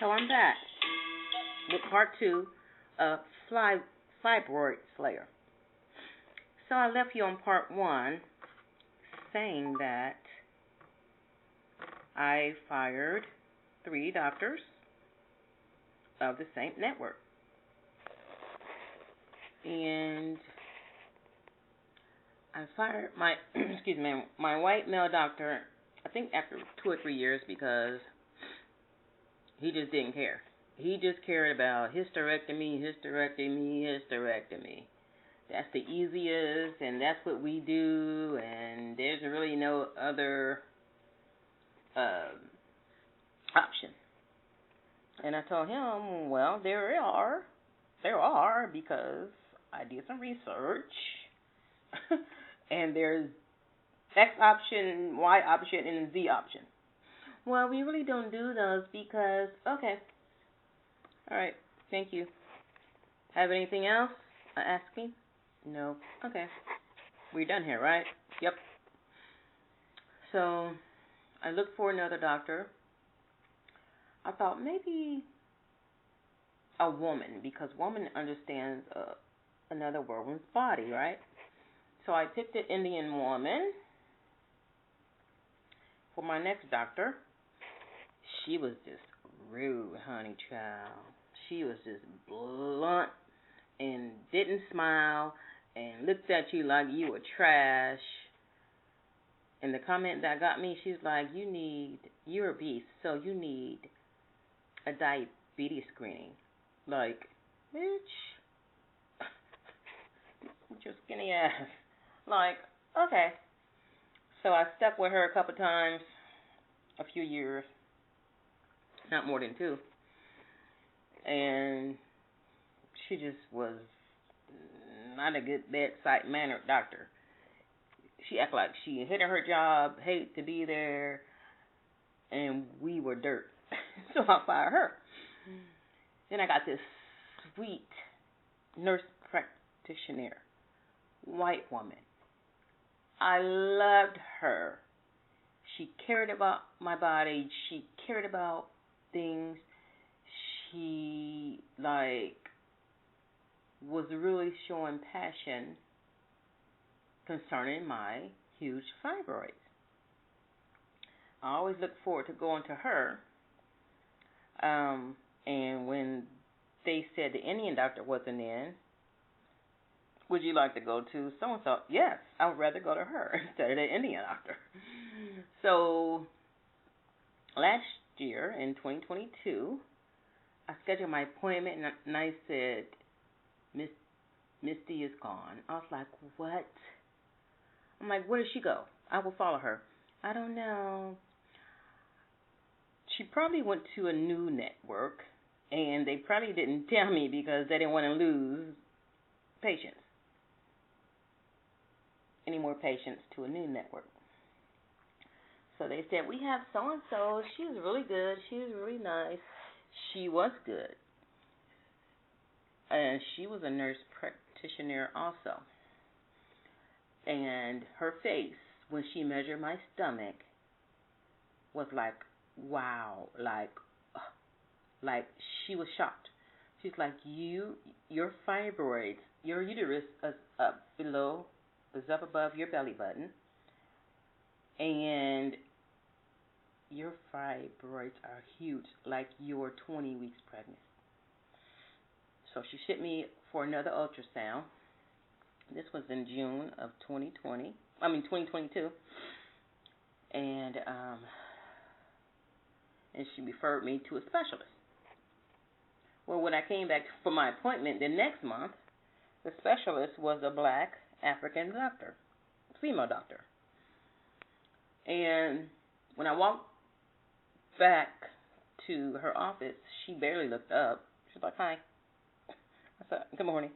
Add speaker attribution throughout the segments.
Speaker 1: So I'm back with part 2 of Fibroid Slayer. So I left you on part 1 saying that I fired 3 doctors of the same network. And I fired my my white male doctor, I think after 2 or 3 years, because he just didn't care. He just cared about hysterectomy. That's the easiest, and that's what we do, and there's really no other option. And I told him, well, there are, because I did some research, and there's X option, Y option, and Z option. Well, we really don't do those because, okay. All right, thank you. Have anything else? Asking? No. Okay. We're done here, right? Yep. So, I looked for another doctor. I thought maybe a woman, because woman understands another woman's body, right? So I picked an Indian woman for my next doctor. She was just rude, honey child. She was just blunt and didn't smile and looked at you like you were trash. And the comment that got me, she's like, you're a beast, so you need a diabetes screening. Like, bitch, your skinny ass. Like, okay. So I stuck with her a couple times, a few years, not more than 2. And she just was not a good bedside-mannered doctor. She acted like she hated her job, hated to be there, and we were dirt. So I fired her. Then I got this sweet nurse practitioner, white woman. I loved her. She cared about my body. She cared about things. She, was really showing passion concerning my huge fibroids. I always look forward to going to her. And when they said the Indian doctor wasn't in, would you like to go to so-and-so? Yes, I would rather go to her instead of the Indian doctor. So last year, in 2022, I scheduled my appointment, and I said, Misty is gone. I was like, what? I'm like, where did she go? I will follow her. I don't know. She probably went to a new network, and they probably didn't tell me because they didn't want to lose patients. Any more patients to a new network. So they said, we have so-and-so. She was really good. She was really nice. She was good. And she was a nurse practitioner also. And her face, when she measured my stomach, was like, wow, like she was shocked. She's like, your fibroids, your uterus is up above your belly button, and your fibroids are huge, like you're 20 weeks pregnant. So she shipped me for another ultrasound. This was in June of 2022. And she referred me to a specialist. Well, when I came back for my appointment the next month, the specialist was a black African doctor, female doctor. And when I walked back to her office, she barely looked up. She was like, hi. I said, good morning.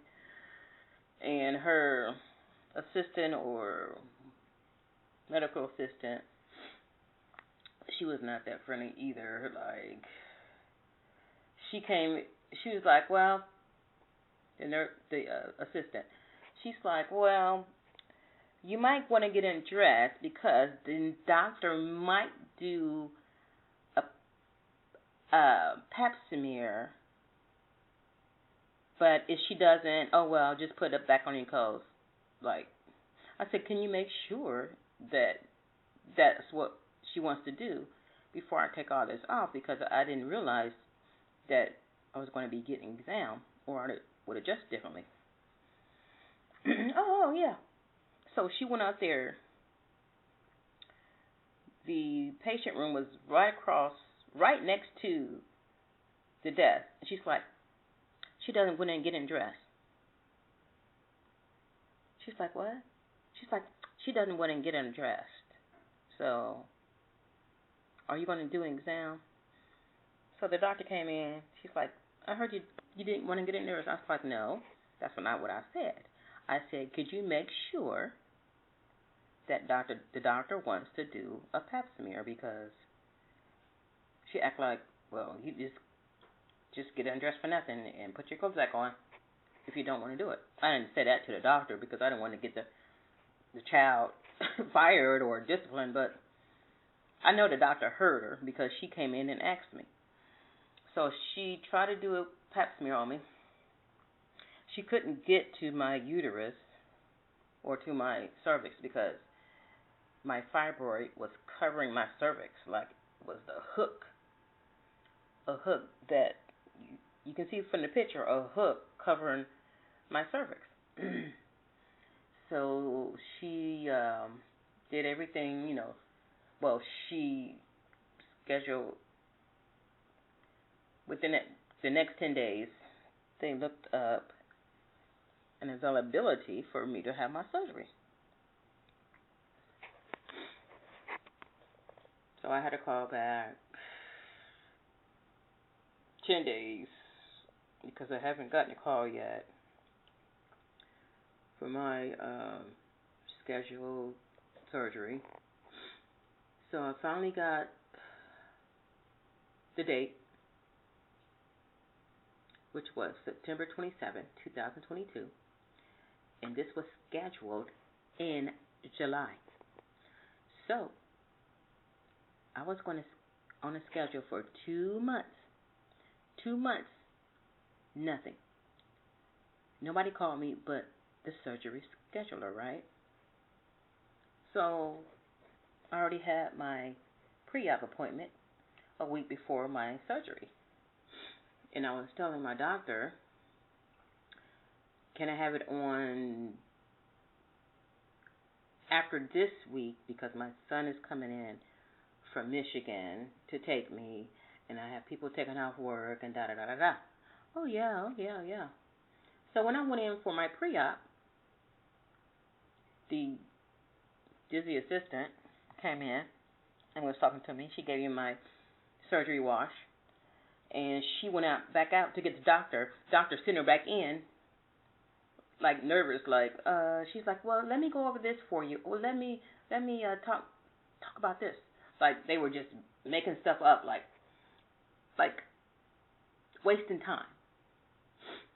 Speaker 1: And her assistant or medical assistant, she was not that friendly either. Like, she was like, well, the assistant, she's like, well, you might want to get undressed because the doctor might do pap smear, but if she doesn't, oh well, just put it back on your clothes. Like, I said, can you make sure that that's what she wants to do before I take all this off? Because I didn't realize that I was going to be getting exam, or I would adjust differently. Oh, yeah. So she went out there. The patient room was right next to the desk. And she's like, she doesn't went in and get dressed. She's like, what? She's like, she doesn't want to get undressed. So, are you going to do an exam? So the doctor came in. She's like, I heard you didn't want to get undressed. I was like, no, that's not what I said. I said, could you make sure that the doctor wants to do a pap smear? Because she acted like, well, you just get undressed for nothing and put your clothes back on if you don't want to do it. I didn't say that to the doctor because I didn't want to get the child fired or disciplined, but I know the doctor heard her because she came in and asked me. So she tried to do a pap smear on me. She couldn't get to my uterus or to my cervix because my fibroid was covering my cervix, like it was a hook that you can see from the picture, a hook covering my cervix. So she did everything, well, she scheduled within the next 10 days, they looked up an availability for me to have my surgery. So I had to call back 10 days because I haven't gotten a call yet for my scheduled surgery. So I finally got the date, which was September 27, 2022, and this was scheduled in July. So I was on a schedule for 2 months. 2 months, nothing. Nobody called me but the surgery scheduler, right? So I already had my pre-op appointment a week before my surgery. And I was telling my doctor, can I have it on after this week because my son is coming in from Michigan to take me, and I have people taking off work and da-da-da-da-da. Oh, yeah. So when I went in for my pre-op, the dizzy assistant came in and was talking to me. She gave me my surgery wash, and she went back out to get the doctor. Doctor sent her back in, like nervous, like she's like, well, let me go over this for you. Well, let me talk about this. Like they were just making stuff up, like wasting time,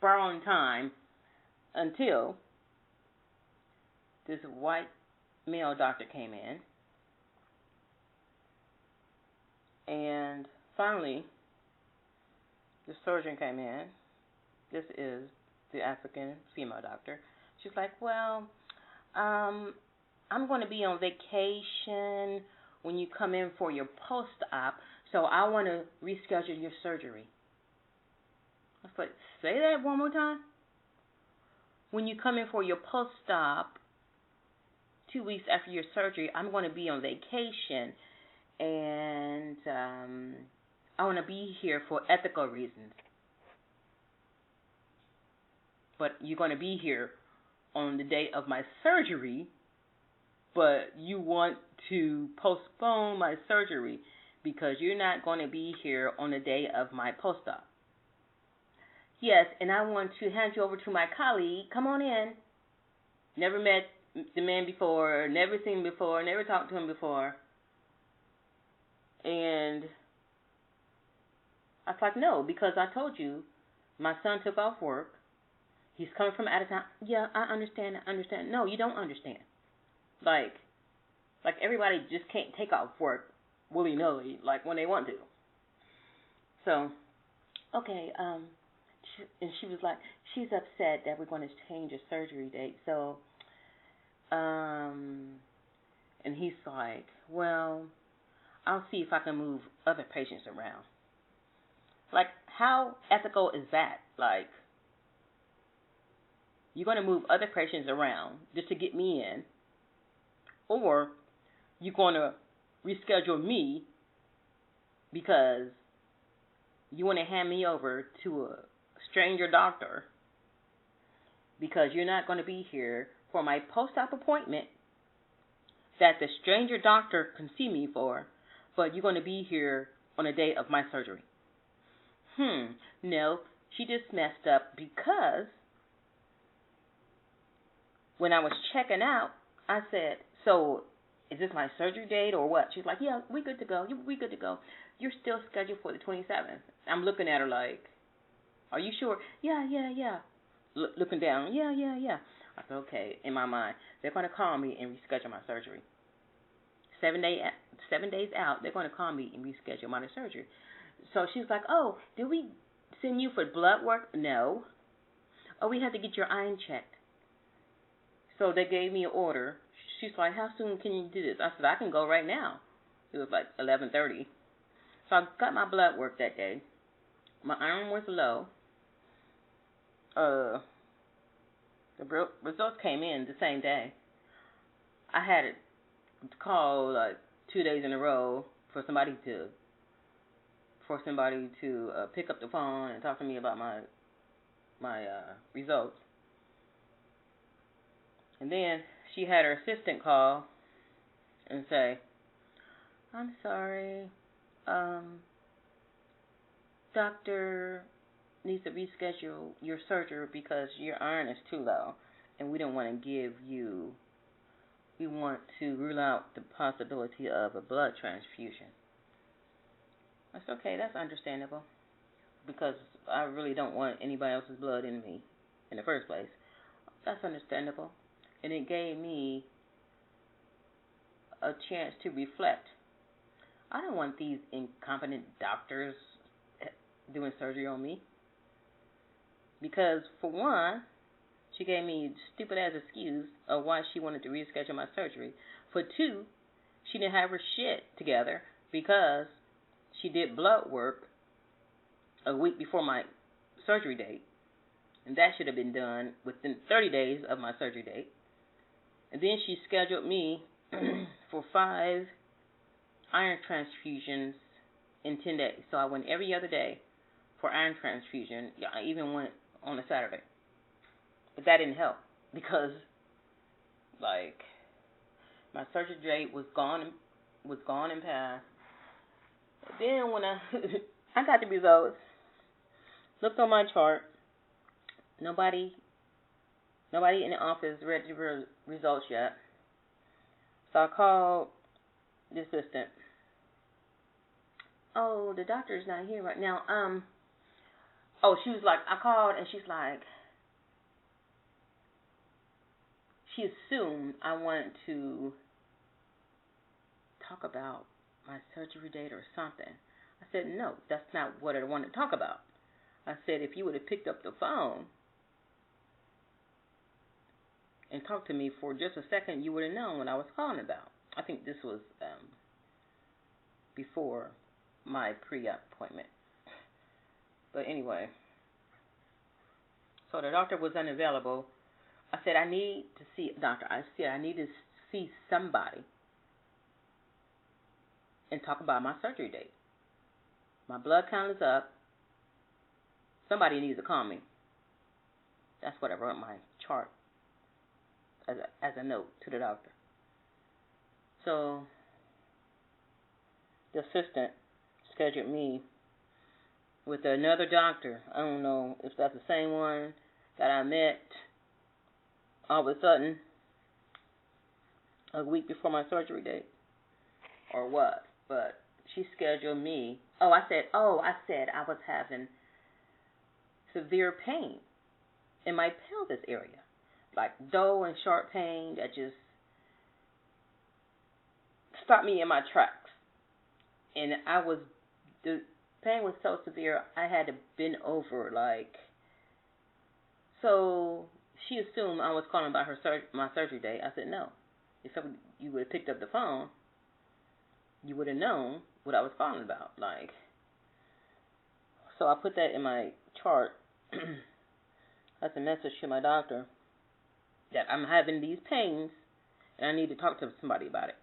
Speaker 1: borrowing time, until this white male doctor came in, and finally the surgeon came in. This is the African female doctor. She's like, well, I'm going to be on vacation when you come in for your post-op, so I want to reschedule your surgery. I was like, say that one more time. When you come in for your post-op 2 weeks after your surgery, I'm going to be on vacation, and I want to be here for ethical reasons. But you're going to be here on the day of my surgery, but you want to postpone my surgery because you're not going to be here on the day of my post-op. Yes, and I want to hand you over to my colleague. Come on in. Never met the man before, never seen him before, never talked to him before. And I was like, no, because I told you my son took off work. He's coming from out of town. Yeah, I understand. No, you don't understand. Like everybody just can't take off work willy-nilly, like when they want to. So, okay, and she was like, she's upset that we're going to change a surgery date. So, and he's like, well, I'll see if I can move other patients around. Like, how ethical is that? Like, you're going to move other patients around just to get me in, or you're going to reschedule me because you want to hand me over to a stranger doctor because you're not going to be here for my post-op appointment that the stranger doctor can see me for, but you're going to be here on the day of my surgery. No, she just messed up because when I was checking out, I said, so is this my surgery date or what? She's like, yeah, we good to go. We good to go. You're still scheduled for the 27th. I'm looking at her like, are you sure? Yeah. Looking down, yeah. I said, okay, in my mind, they're going to call me and reschedule my surgery. 7 days out, they're going to call me and reschedule my surgery. So she's like, oh, did we send you for blood work? No. Oh, we had to get your iron checked. So they gave me an order. She's like, how soon can you do this? I said, I can go right now. It was like 11:30. So I got my blood work that day. My iron was low. The results came in the same day. I had it call like 2 days in a row for somebody to pick up the phone and talk to me about my results. And then she had her assistant call and say, I'm sorry, doctor needs to reschedule your surgery because your iron is too low, and we don't want to we want to rule out the possibility of a blood transfusion. That's okay, that's understandable, because I really don't want anybody else's blood in me in the first place. That's understandable. And it gave me a chance to reflect. I don't want these incompetent doctors doing surgery on me. Because, for one, she gave me stupid-ass excuse of why she wanted to reschedule my surgery. For two, she didn't have her shit together because she did blood work a week before my surgery date. And that should have been done within 30 days of my surgery date. And then she scheduled me for 5 iron transfusions in 10 days. So I went every other day for iron transfusion. Yeah, I even went on a Saturday. But that didn't help because, like, my surgery date was gone and past. Then when I got the results, looked on my chart, nobody in the office read the results yet. So I called the assistant. Oh, the doctor's not here right now. She was like, I called and she's like, she assumed I wanted to talk about my surgery date or something. I said, no, that's not what I wanted to talk about. I said, if you would have picked up the phone and talked to me for just a second, you would have known what I was calling about. I think this was before my pre-op appointment. But anyway, so the doctor was unavailable. I said, I need to see a doctor. I said, I need to see somebody and talk about my surgery date. My blood count is up. Somebody needs to call me. That's what I wrote in my chart as a note to the doctor. So the assistant scheduled me with another doctor. I don't know if that's the same one that I met all of a sudden a week before my surgery date or what. But she scheduled me. I said I was having severe pain in my pelvis area. Like dull and sharp pain that just stopped me in my tracks. And I was pain was so severe, I had to bend over, like, so she assumed I was calling about my surgery date. I said, no. If you would have picked up the phone, you would have known what I was calling about. Like, so I put that in my chart. That's a message to my doctor that I'm having these pains and I need to talk to somebody about it.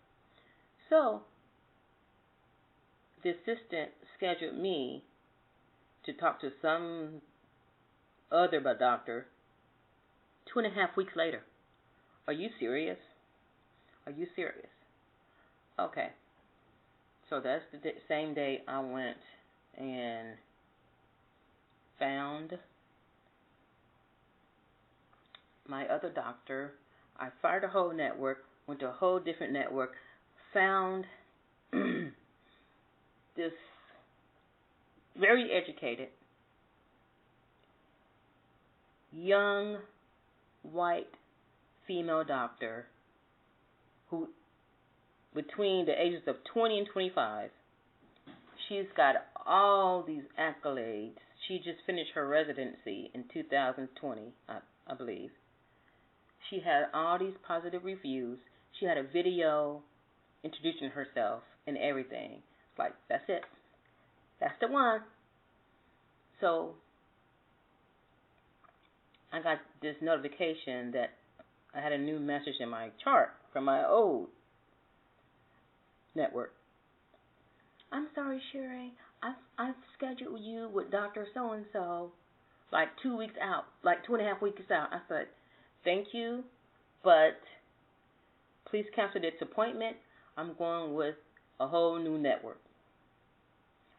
Speaker 1: So the assistant scheduled me to talk to some other doctor 2.5 weeks later. Are you serious? Are you serious? Okay. So that's the same day I went and found my other doctor. I fired a whole network, went to a whole different network, found this very educated, young, white female doctor who, between the ages of 20 and 25, she's got all these accolades. She just finished her residency in 2020, I believe. She had all these positive reviews. She had a video introducing herself and everything. It's like, that's it. That's the one. So I got this notification that I had a new message in my chart from my old network. I'm sorry, Sherry. I've scheduled you with Dr. So-and-so like 2 weeks out, like 2.5 weeks out. I said, thank you, but please cancel this appointment. I'm going with a whole new network.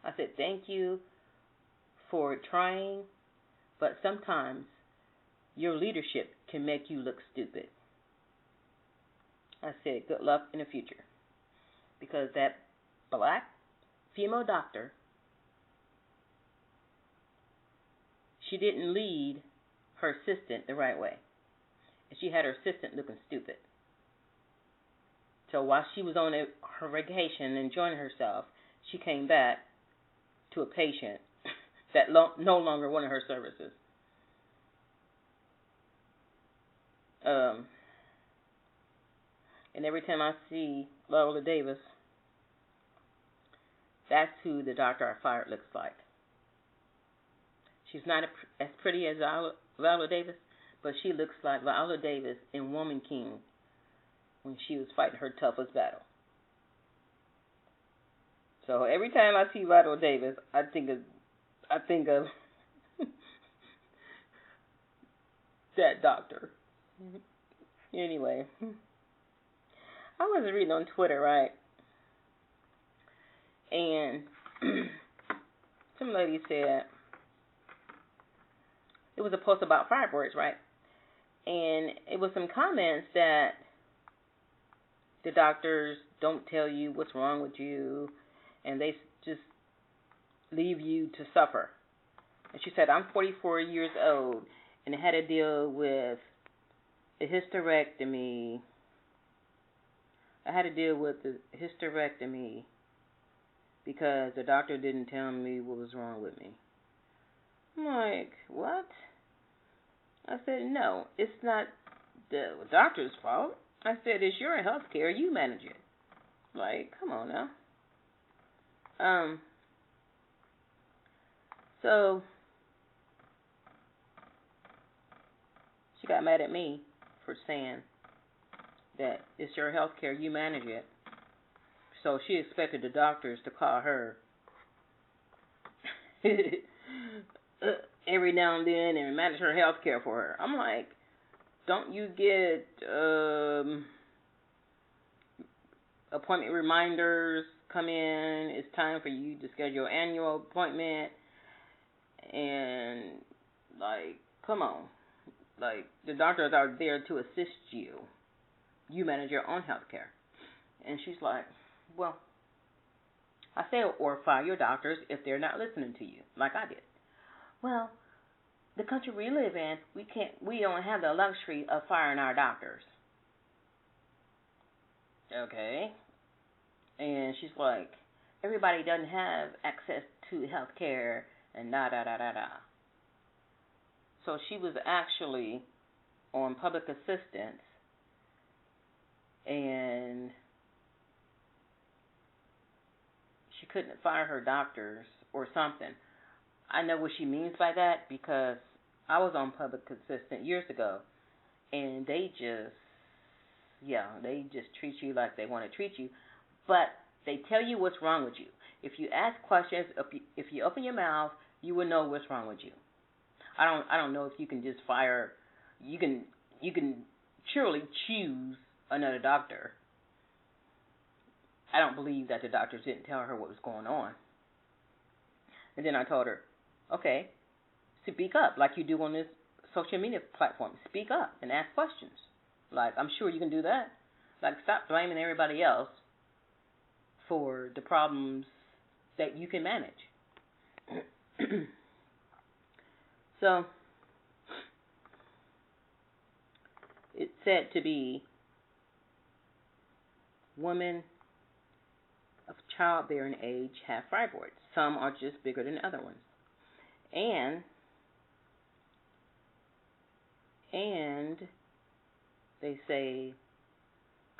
Speaker 1: I said, thank you for trying, but sometimes your leadership can make you look stupid. I said, good luck in the future. Because that black female doctor, she didn't lead her assistant the right way. And she had her assistant looking stupid. So while she was on her vacation enjoying herself, she came back to a patient that no longer wanted her services. And every time I see Viola Davis, that's who the doctor I fired looks like. She's not as pretty as Viola Davis, but she looks like Viola Davis in Woman King when she was fighting her toughest battle. So every time I see Viola Davis, I think of that doctor. Anyway, I was reading on Twitter, right? And some lady said, it was a post about fibroids, right? And it was some comments that the doctors don't tell you what's wrong with you, and they just leave you to suffer. And she said, I'm 44 years old, and I had to deal with a hysterectomy. Because the doctor didn't tell me what was wrong with me. I'm like, what? I said, no, it's not the doctor's fault. I said, it's your health care. You manage it. Like, come on now. So she got mad at me for saying that it's your health care. You manage it. So she expected the doctors to call her every now and then and manage her health care for her. I'm like, don't you get appointment reminders come in? It's time for you to schedule an annual appointment. And, like, come on. Like, the doctors are there to assist you. You manage your own health care. And she's like, well, I say, or fire your doctors if they're not listening to you, like I did. Well, the country we live in, we don't have the luxury of firing our doctors. Okay. And she's like, everybody doesn't have access to health care and da da da da da. So she was actually on public assistance, and she couldn't fire her doctors or something. I know what she means by that because I was on public assistance years ago, and they just treat you like they want to treat you, but they tell you what's wrong with you. If you ask questions, if you open your mouth, you will know what's wrong with you. I don't know if you can just fire. You can surely choose another doctor. I don't believe that the doctors didn't tell her what was going on. And then I told her, okay, speak up like you do on this social media platform. Speak up and ask questions. Like, I'm sure you can do that. Like, stop blaming everybody else for the problems that you can manage. So, it's said to be women of childbearing age have fibroids. Some are just bigger than other ones. And they say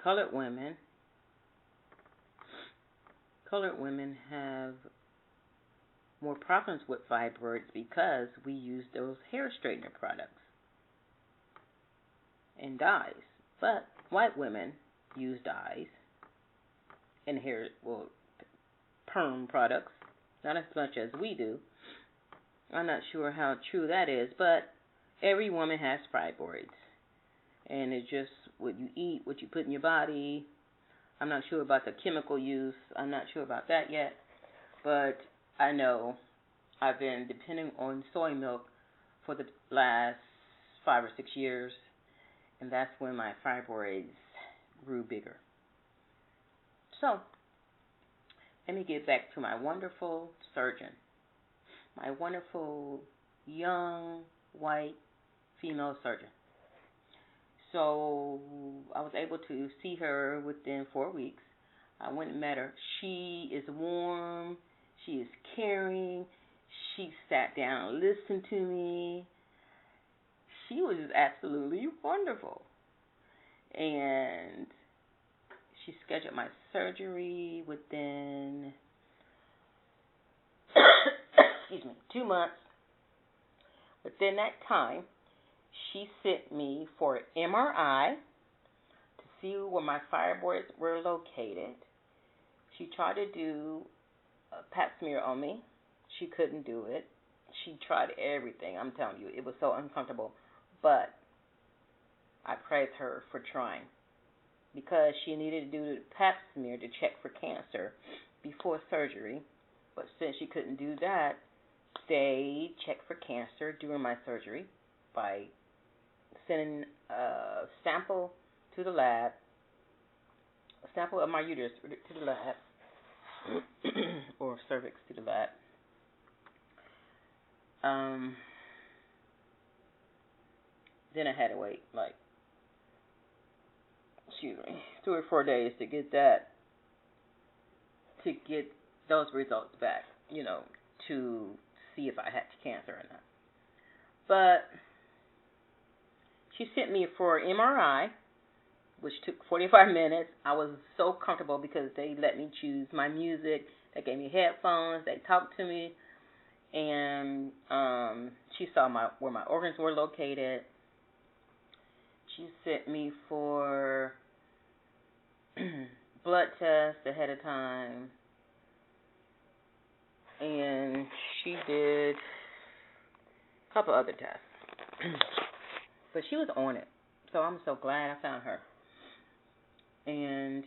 Speaker 1: colored women have more problems with fibroids because we use those hair straightener products and dyes. But white women use dyes and perm products, not as much as we do. I'm not sure how true that is, but every woman has fibroids. And it's just what you eat, what you put in your body. I'm not sure about the chemical use. I'm not sure about that yet. But I know I've been depending on soy milk for the last 5 or 6 years. And that's when my fibroids grew bigger. So, let me get back to my wonderful surgeon. My wonderful young white female surgeon. So I was able to see her within 4 weeks. I went and met her. She is warm. She is caring. She sat down and listened to me. She was absolutely wonderful. And she scheduled my surgery within 2 months. Within that time, she sent me for an MRI to see where my fibroids were located. She tried to do a pap smear on me. She couldn't do it. She tried everything. I'm telling you, it was so uncomfortable. But I praise her for trying because she needed to do the pap smear to check for cancer before surgery. But since she couldn't do that, they checked for cancer during my surgery by sending a sample to the lab, a sample of my uterus to the lab, or cervix to the lab. Then I had to wait 3 or 4 days to get those results back, to see if I had cancer or not. But she sent me for an MRI, which took 45 minutes. I was so comfortable because they let me choose my music. They gave me headphones. They talked to me. And she saw where my organs were located. She sent me for blood tests ahead of time. And she did a couple other tests. But she was on it. So I'm so glad I found her. And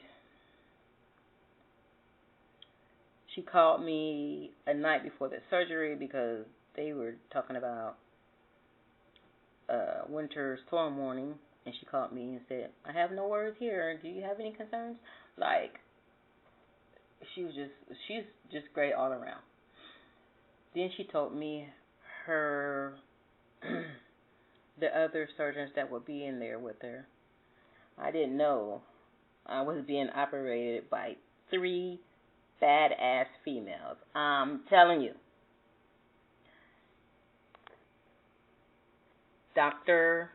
Speaker 1: she called me a night before the surgery because they were talking about winter storm warning. And she called me and said, I have no words here. Do you have any concerns? She's just great all around. Then she told me the other surgeons that would be in there with her. I didn't know I was being operated by 3 badass females. I'm telling you. Dr.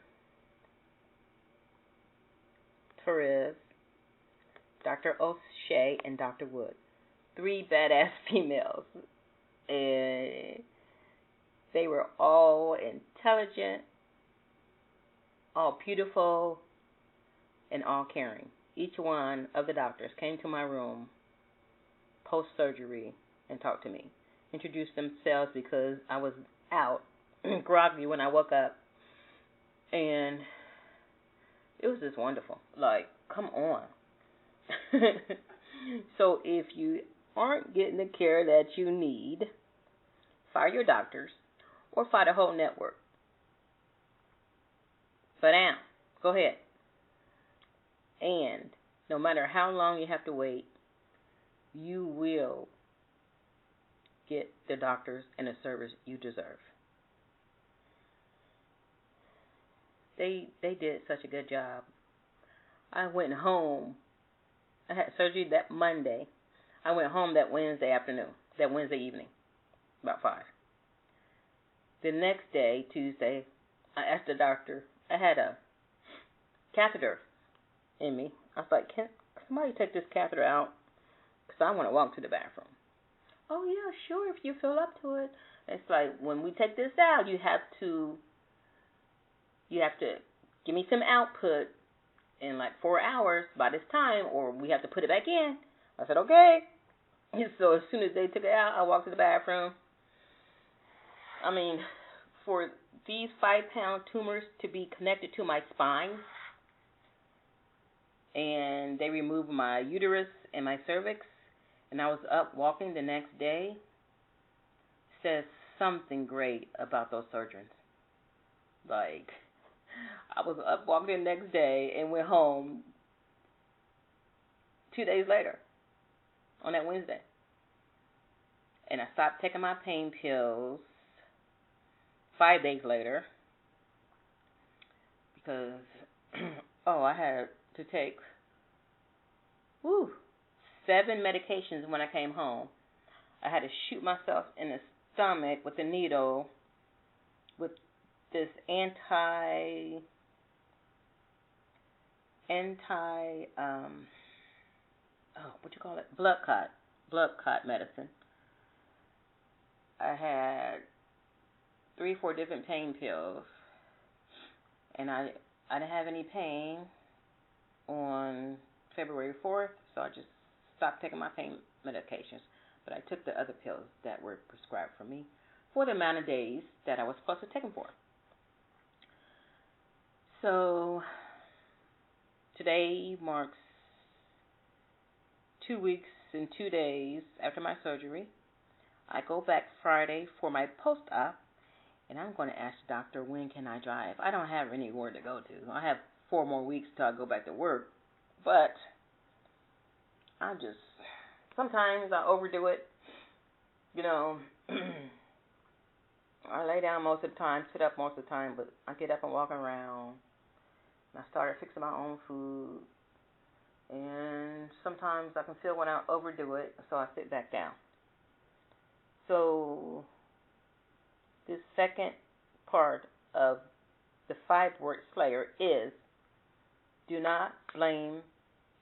Speaker 1: Torres, Dr. O'Shea, and Dr. Wood. 3 badass females. And they were all intelligent, all beautiful, and all caring. Each one of the doctors came to my room post-surgery and talked to me. Introduced themselves because I was out, groggy when I woke up. And it was just wonderful. Like, come on. So if you aren't getting the care that you need, fire your doctors or fire the whole network. But now, go ahead. And no matter how long you have to wait, you will get the doctors and the service you deserve. They did such a good job. I went home. I had surgery that Monday. I went home that Wednesday evening, about 5. The next day, Tuesday, I asked the doctor. I had a catheter in me. I was like, can somebody take this catheter out? Because I want to walk to the bathroom. Oh, yeah, sure, if you feel up to it. It's like, when we take this out, you have to give me some output in like 4 hours by this time, or we have to put it back in. I said, okay. So as soon as they took it out, I walked to the bathroom. I mean, for these 5-pound tumors to be connected to my spine, and they removed my uterus and my cervix, and I was up walking the next day, says something great about those surgeons. Like, I was up walking the next day and went home 2 days later on that Wednesday. And I stopped taking my pain pills 5 days later because, I had to take 7 medications when I came home. I had to shoot myself in the stomach with a needle with this blood clot medicine. I had 3-4 different pain pills, and I didn't have any pain on February 4th, so I just stopped taking my pain medications. But I took the other pills that were prescribed for me for the amount of days that I was supposed to take them for. So today marks 2 weeks and 2 days after my surgery. I go back Friday for my post-op, and I'm going to ask the doctor, when can I drive? I don't have anywhere to go to. I have 4 more weeks till I go back to work, but sometimes I overdo it. I lay down most of the time, sit up most of the time, but I get up and walk around. And I started fixing my own food. And sometimes I can feel when I overdo it, so I sit back down. So this second part of the Fibroid Slayer is, do not blame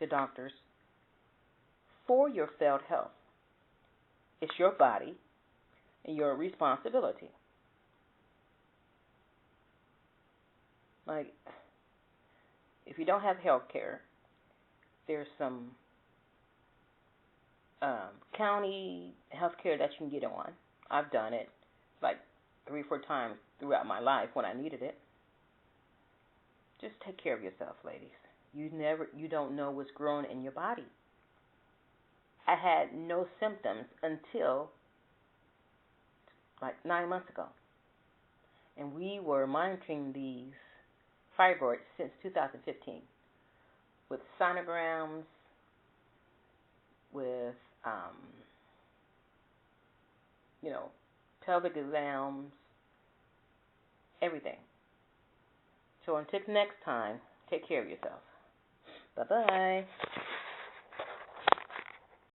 Speaker 1: the doctors for your failed health. It's your body and your responsibility. Like, if you don't have health care, there's some county health care that you can get on. I've done it like 3-4 times throughout my life when I needed it. Just take care of yourself, ladies. You don't know what's growing in your body. I had no symptoms until like 9 months ago. And we were monitoring these fibroids since 2015 with sonograms, with pelvic exams, everything. So until next time, take care of yourself. Bye-bye.